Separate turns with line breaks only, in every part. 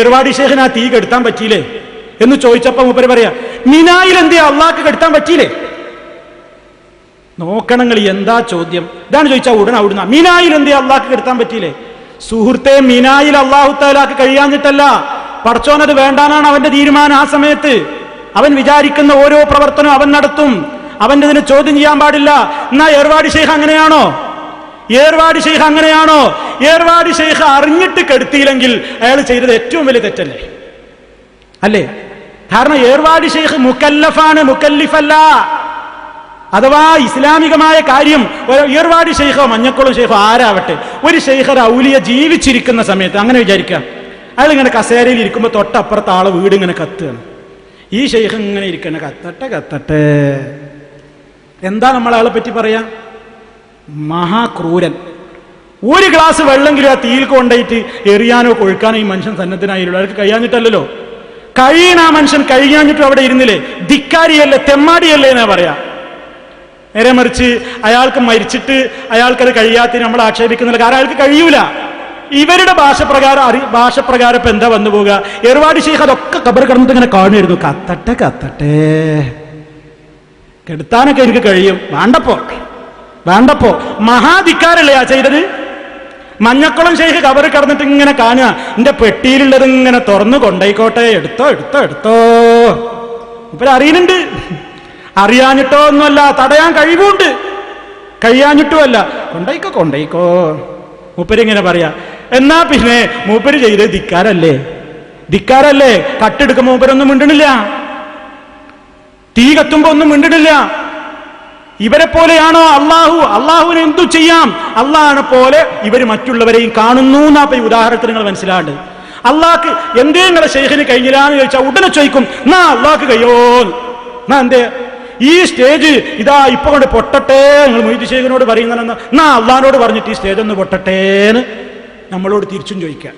ഏർവാടി ശേഖന് ആ തീ കെടുത്താൻ പറ്റിയില്ലേ എന്ന് ചോദിച്ചപ്പോ മൂപ്പര് പറയാ, മിനായിൽ എന്തിയാ അള്ളാഹ്ക്ക് കെടുത്താൻ പറ്റിയില്ലേ? നോക്കണങ്ങൾ എന്താ ചോദ്യം. ഇതാണ് ചോദിച്ചാൽ ഉടനെ അവിടുന്ന മിനായിൽ എന്തിയാ അള്ളാഹ്ക്ക് കെടുത്താൻ പറ്റിയില്ലേ? സുഹൃത്തെ, മിനായിൽ അള്ളാഹു തആലാക്ക് കഴിയാഞ്ഞിട്ടല്ല, പടച്ചോനത് വേണ്ടാനാണ് അവന്റെ തീരുമാനം. ആ സമയത്ത് അവൻ വിചാരിക്കുന്ന ഓരോ പ്രവർത്തനവും അവൻ നടത്തും. അവന്റെ ഇതിനെ ചോദ്യം ചെയ്യാൻ പാടില്ല. എന്നാ ഏർവാടി ശൈഖ് അങ്ങനെയാണോ? ഏർവാടി ശൈഖ് അങ്ങനെയാണോ? ഏർവാടി ശൈഖ് അറിഞ്ഞിട്ട് കെടുത്തിയില്ലെങ്കിൽ അയാൾ ചെയ്തത് ഏറ്റവും വലിയ തെറ്റല്ലേ? അല്ലേ? കാരണം ഏർവാടി ശൈഖ് മുക്കല്ലഫാണ്, മുക്കല്ലിഫല്ല. അഥവാ ഇസ്ലാമികമായ കാര്യം ഏർവാടി ശൈഖോ മഞ്ഞക്കുളം ശൈഖോ ആരാവട്ടെ, ഒരു ശൈഖ് ഔലിയ ജീവിച്ചിരിക്കുന്ന സമയത്ത് അങ്ങനെ വിചാരിക്കാം, അയാൾ ഇങ്ങനെ കസേരയിൽ ഇരിക്കുമ്പോൾ തൊട്ടപ്പുറത്ത് ആളെ വീട് ഇങ്ങനെ കത്തുകയാണ്. ഈ ശൈഖ് ഇങ്ങനെ ഇരിക്കണ, കത്തട്ടെ കത്തട്ടെ. എന്താ നമ്മൾ അയാളെ പറ്റി പറയാ? മഹാക്രൂരൻ. ഒരു ഗ്ലാസ് വെള്ളമെങ്കിലും ആ തീയിൽ കൊണ്ടായിട്ട് എറിയാനോ കൊഴുക്കാനോ ഈ മനുഷ്യൻ സന്നദ്ധനായിരുന്നു. അയാൾക്ക് കഴിയാഞ്ഞിട്ടല്ലോ. കഴിയണ ആ മനുഷ്യൻ കഴിയാഞ്ഞിട്ടും അവിടെ ഇരുന്നില്ലേ? ധിക്കാരിയല്ലേ, തെമ്മാടിയല്ലേ എന്നാ പറയാ. നേരെ മറിച്ച് അയാൾക്ക് മരിച്ചിട്ട് അയാൾക്കത് കഴിയാത്തതിന് നമ്മൾ ആക്ഷേപിക്കുന്നില്ല. കാരണം അയാൾക്ക് കഴിയൂല. ഇവരുടെ ഭാഷപ്രകാരം ഇപ്പൊ എന്താ വന്നു പോവുക? ഏർവാടി ശൈഖ് അതൊക്കെ ഖബർ കിടന്നിട്ട് ഇങ്ങനെ കാണുമായിരുന്നു. കത്തട്ടെ കത്തട്ടെ, കെടുത്താനൊക്കെ എനിക്ക് കഴിയും. വേണ്ടപ്പോ മഹാധിക്കാരല്ലേ ആ ചെയ്തത്? മഞ്ഞക്കുളം ശൈഖ് ഖബർ കിടന്നിട്ട് ഇങ്ങനെ കാണുക, എന്റെ പെട്ടിയിലുള്ളത് ഇങ്ങനെ തുറന്നു കൊണ്ടേക്കോട്ടെ, എടുത്തോ. ഇപ്പൊ അറിയുന്നുണ്ട്. അറിയാഞ്ഞിട്ടോ ഒന്നുമല്ല, തടയാൻ കഴിവുണ്ട്. കഴിയാഞ്ഞിട്ടുമല്ല, കൊണ്ടേക്കോ. മൂപ്പര് ഇങ്ങനെ പറയാ. എന്നാ പിന്നെ മൂപ്പര് ചെയ്തത് ധിക്കാരല്ലേ? കട്ടെടുക്കുമ്പോ മൂപ്പരൊന്നും മിണ്ടണില്ല, തീ കത്തുമ്പോ ഒന്നും മിണ്ടണില്ല. ഇവരെ പോലെയാണോ അള്ളാഹു? അള്ളാഹുവിന് എന്തു ചെയ്യാം? അള്ളാഹിനെ പോലെ ഇവർ മറ്റുള്ളവരെയും കാണുന്നു എന്നാ ഈ ഉദാഹരണത്തിന് നിങ്ങൾ മനസ്സിലാണ്ട്. അള്ളാഹ്ക്ക് എന്തേ നിങ്ങളെ ശൈഖിന് കഴിഞ്ഞില്ലാന്ന് ചോദിച്ചാൽ ഉടനെ ചോദിക്കും, എന്നാ അള്ളാഹ്ക്ക് കഴിയോ? എന്നാ എന്തേ ഈ സ്റ്റേജ് ഇതാ ഇപ്പൊ കൊണ്ട് പൊട്ടട്ടെ? നിങ്ങൾ മൊയ്ത് ശൈഖിനോട് പറയുന്നതെന്ന്, എന്നാ അള്ളാഹിനോട് പറഞ്ഞിട്ട് ഈ സ്റ്റേജ് ഒന്ന് പൊട്ടട്ടേന്ന് നമ്മളോട് തിരിച്ചും ചോദിക്കാം.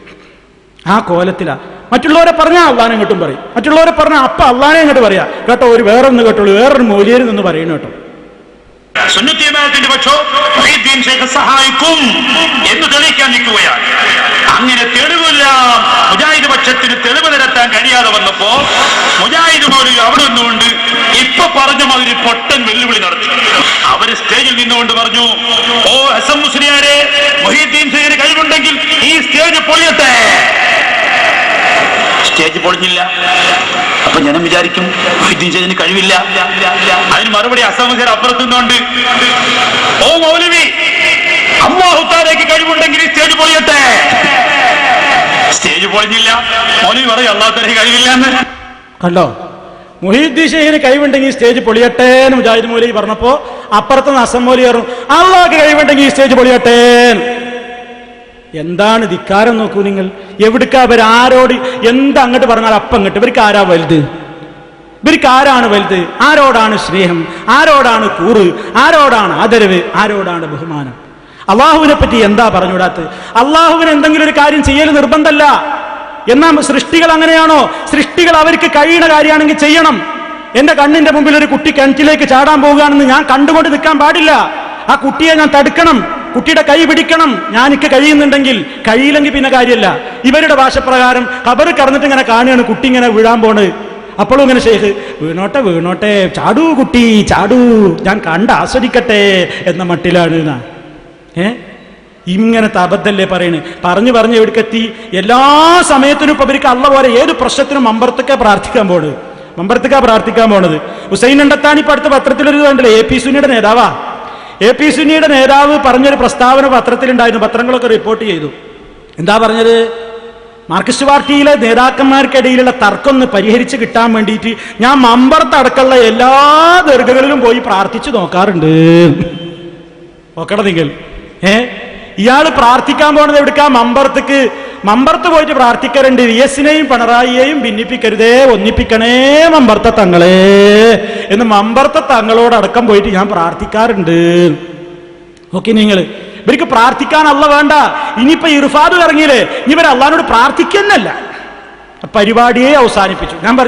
ആ കോലത്തിലാ. മറ്റുള്ളവരെ പറഞ്ഞാൽ അള്ളാഹിനെ ഇങ്ങോട്ടും പറയും, മറ്റുള്ളവരെ പറഞ്ഞാൽ അപ്പ അള്ളാഹിനെ ഇങ്ങോട്ട് പറയാ. കേട്ടോ, വേറൊന്ന് കേട്ടോളൂ, വേറൊരു മൗലിയരിൽ നിന്ന് പറയുന്നു കേട്ടോ.
സുന്നത്തി ജമാഅത്തിന്റെ പക്ഷോ മുഹീദ്ദീൻ ശൈഖ് സഹായിക്കും എന്ന് തെളിയിക്കാൻ നിൽക്കുകയാണ്. അങ്ങനെ തെളിവില്ല. മുജാഹിദ് പക്ഷത്തിന് തെളിവ് നിരത്താൻ കഴിയാതെ വന്നപ്പോ മുജാഹിദ് മൗലവി അവിടെ നിന്നുകൊണ്ട് ഇപ്പൊ പറഞ്ഞ മാതിരി പൊട്ടൻ വെല്ലുവിളി നടത്തി. അവര് സ്റ്റേജിൽ നിന്നുകൊണ്ട് പറഞ്ഞു, ഓ ഹസൻ മുസ്ലിയാരെ, മുഹീദ്ദീൻ ശൈഖിന് കഴിവുണ്ടെങ്കിൽ ഈ സ്റ്റേജ് പൊളിയട്ടെ. സ്റ്റേജ് പൊളിഞ്ഞില്ല. അപ്പൊ ജനം വിചാരിക്കും മുഹീദ്ദീൻ ശൈഖിന് കഴിവില്ല. അതിന് മറുപടി ഹസൻ മുസ്ലിയാർ അപ്പുറത്ത് നിന്നുകൊണ്ട്, ഓ മൗലവി, അല്ലാഹു തആലയ്ക്ക് കഴിവുണ്ടെങ്കിൽ ഈ സ്റ്റേജ് പൊളിയട്ടെ. സ്റ്റേജ് പൊളിഞ്ഞില്ല. മൗലവി പറയും അല്ലാഹു തആലയ്ക്ക് കഴിവില്ല എന്ന്.
കണ്ടോ? മുഹീദ്ദീൻ ശൈഖിന് കഴിവുണ്ടെങ്കിൽ സ്റ്റേജ് പൊളിയട്ടെ എന്ന് മുജാഹിദ് മൗലവി പറഞ്ഞപ്പോ അപ്പുറത്തുനിന്ന് ഹസൻ മൗലവി പറഞ്ഞു, അള്ളാഹ്ക്ക് കഴിവുണ്ടെങ്കിൽ ഈ സ്റ്റേജ് പൊളിയട്ടെ. എന്താണ് ധിക്കാരം നോക്കൂ നിങ്ങൾ. എവിടേക്കാ അവരാരോട് എന്താ അങ്ങോട്ട് പറഞ്ഞാൽ അപ്പം അങ്ങോട്ട്. ഇവർക്ക് ആരാ വലുത്? ഇവർക്ക് ആരാണ് വലുത്? ആരോടാണ് സ്നേഹം? ആരോടാണ് കൂറ്? ആരോടാണ് ആദരവ്? ആരോടാണ് ബഹുമാനം? അള്ളാഹുവിനെ പറ്റി എന്താ പറഞ്ഞുകൂടാത്തത്? അള്ളാഹുവിന് എന്തെങ്കിലും ഒരു കാര്യം ചെയ്യൽ നിർബന്ധമല്ല. എന്നാൽ സൃഷ്ടികൾ അങ്ങനെയാണോ? സൃഷ്ടികൾ അവർക്ക് കഴിയുന്ന കാര്യമാണെങ്കിൽ ചെയ്യണം. എന്റെ കണ്ണിന്റെ മുമ്പിൽ ഒരു കുട്ടി കിണറ്റിലേക്ക് ചാടാൻ പോവുകയാണെന്ന് ഞാൻ കണ്ടുകൊണ്ട് നിൽക്കാൻ പാടില്ല. ആ കുട്ടിയെ ഞാൻ തടുക്കണം, കുട്ടിയുടെ കൈ പിടിക്കണം. ഞാനിക്ക് കഴിയുന്നുണ്ടെങ്കിൽ. കഴിയില്ലെങ്കിൽ പിന്നെ കാര്യമല്ല. ഇവരുടെ ഭാഷപ്രകാരം ഖബർ കടന്നിട്ട് ഇങ്ങനെ കാണുകയാണ് കുട്ടി ഇങ്ങനെ വീഴാൻ പോണ്. അപ്പോഴും ഇങ്ങനെ ശൈഖ് വീണോട്ടെ, ചാടൂ കുട്ടി ചാടൂ, ഞാൻ കണ്ട് ആസ്വദിക്കട്ടെ എന്ന മട്ടിലാണ്. ഇങ്ങനത്തെ അബദ്ധല്ലേ പറയണ്. പറഞ്ഞു എവിടേക്കെത്തി? എല്ലാ സമയത്തിനും ഇപ്പൊ ഇവർക്ക് അള്ള പോലെ ഏത് പ്രശ്നത്തിനും മമ്പർത്തക്ക പ്രാർത്ഥിക്കാൻ പോണത്. ഹുസൈൻ അണ്ടത്താനി ഇപ്പൊ അടുത്ത പത്രത്തിലൊരു കണ്ടില്ലേ, എ പി സുന്നിയുടെ നേതാവ് പറഞ്ഞൊരു പ്രസ്താവന പത്രത്തിലുണ്ടായിരുന്നു. പത്രങ്ങളൊക്കെ റിപ്പോർട്ട് ചെയ്തു. എന്താ പറഞ്ഞത്? മാർക്സിസ്റ്റ് പാർട്ടിയിലെ നേതാക്കന്മാർക്കിടയിലുള്ള തർക്കം ഒന്ന് പരിഹരിച്ച് കിട്ടാൻ വേണ്ടിയിട്ട് ഞാൻ മമ്പർത്തടക്കമുള്ള എല്ലാ ദർഗകളിലും പോയി പ്രാർത്ഥിച്ചു നോക്കാറുണ്ട്. നോക്കട്ടെ നിങ്ങൾ. ഇയാള് പ്രാർത്ഥിക്കാൻ പോണത് എവിടുക്കാ? മമ്പർത്ത് പോയിട്ട് പ്രാർത്ഥിക്കാറുണ്ട്. VS-നെയും പിണറായിയെയും ഭിന്നിപ്പിക്കരുതേ, ഒന്നിപ്പിക്കണേ മമ്പർത്ത തങ്ങളെ എന്ന് മമ്പർത്ത തങ്ങളോടടക്കം പോയിട്ട് ഞാൻ പ്രാർത്ഥിക്കാറുണ്ട്. ഓക്കെ, നിങ്ങൾ ഇവർക്ക് പ്രാർത്ഥിക്കാൻ അള്ള വേണ്ട. ഇനിയിപ്പോ ഇർഫാദ് ഇറങ്ങിയില്ലേ, ഇവർ അള്ളാഹിനോട് പ്രാർത്ഥിക്കുന്നല്ല, പരിപാടിയെ അവസാനിപ്പിച്ചു. ഞാൻ